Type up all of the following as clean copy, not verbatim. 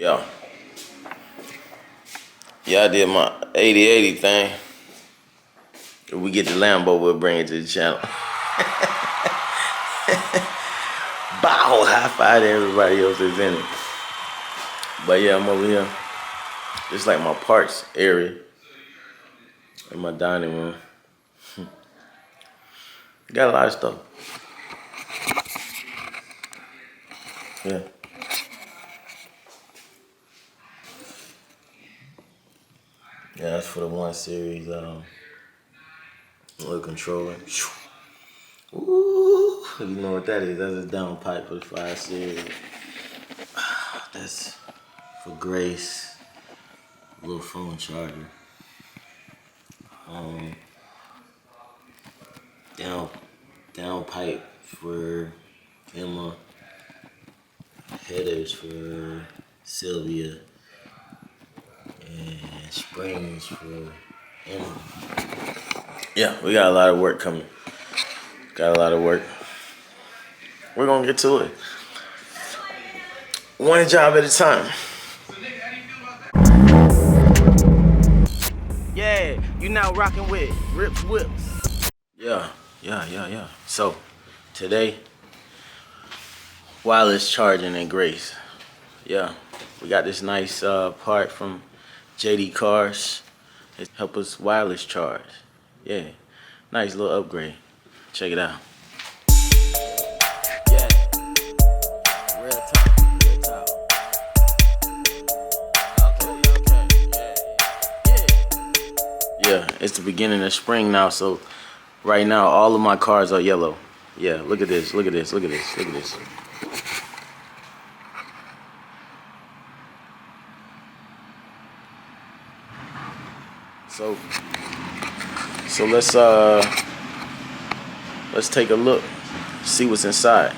Yeah. Yeah, I did my 80-80 thing. If we get the Lambo, we'll bring it to the channel. Bow! High five to everybody else that's in it. But yeah, I'm over here. It's like my parts area in my dining room. Got a lot of stuff. Yeah. Yeah, that's for the 1 series little controller. Ooh, you know what that is? That's a downpipe for the 5 series. That's for Grace. A little phone charger. Downpipe for Emma. Headers for Sylvia. And springs for Emma. Yeah, we got a lot of work coming. Got a lot of work. We're gonna get to it. One job at a time. Yeah, you now rocking with Rips Whips. Yeah. So, today, wireless charging and Grace. Yeah, we got this nice part from JD Cars. It help us wireless charge. Yeah, nice little upgrade. Check it out. Yeah, real talk. Okay, yeah, it's the beginning of spring now, so right now all of my cars are yellow. Yeah, look at this. So let's take a look, see what's inside.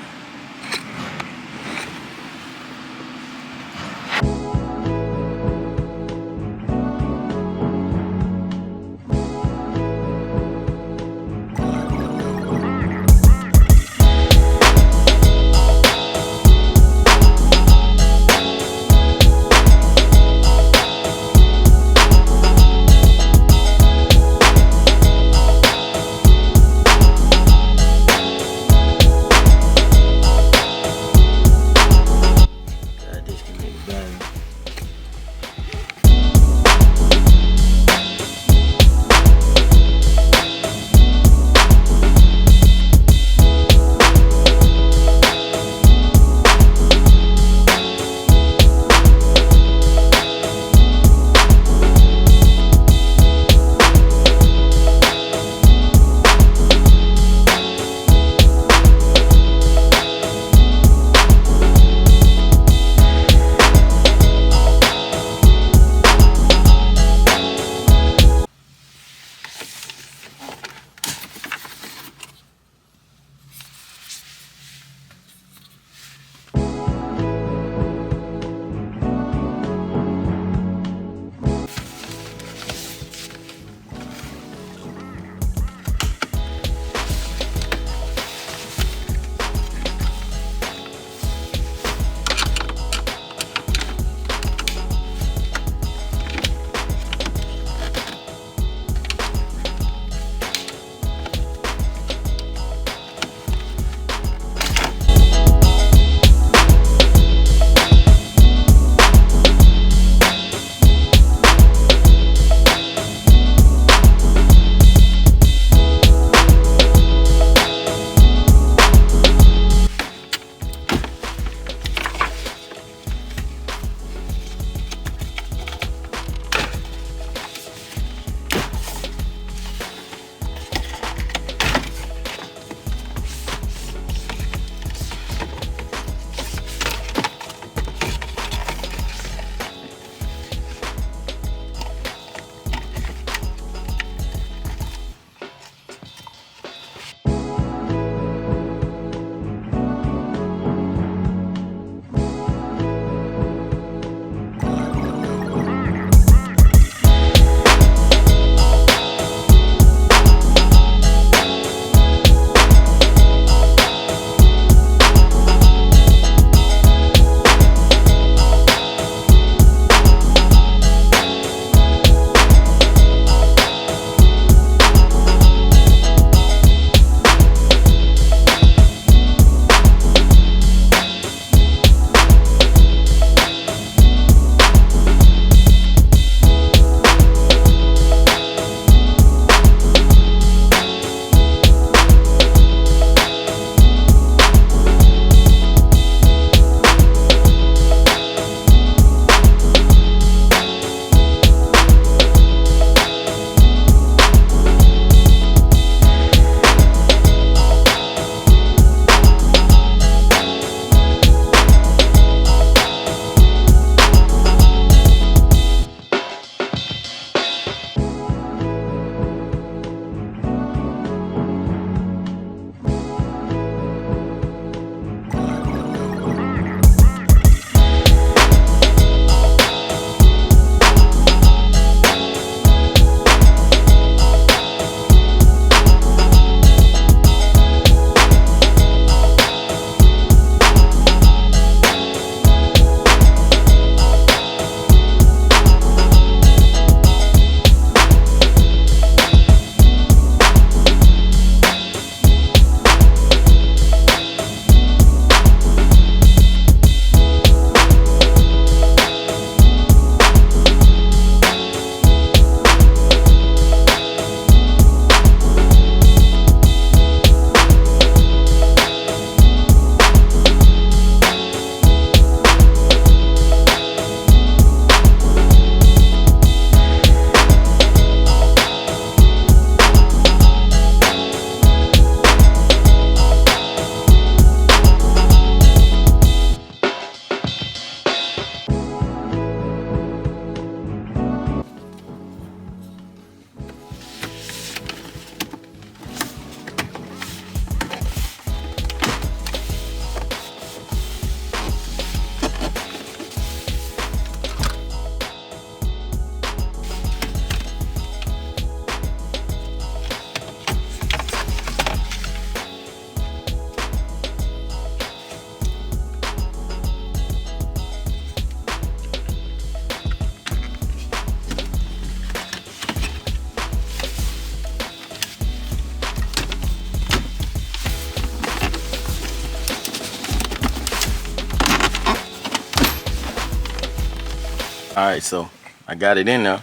All right, so I got it in there.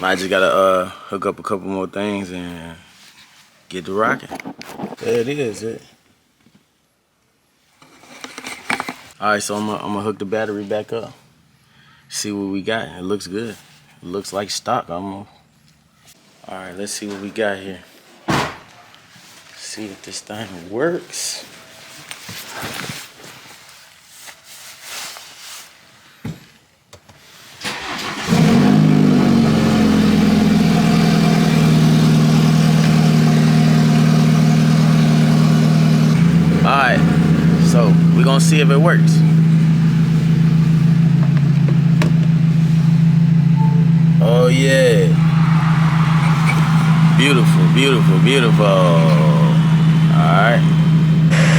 I just gotta hook up a couple more things and get to rocking. There it is. All right, so I'm gonna hook the battery back up. See what we got. It looks good. It looks like stock almost. All right, let's see what we got here. See if this thing works. Alright, so we're gonna see if it works. Oh yeah. Beautiful, beautiful, beautiful. Alright.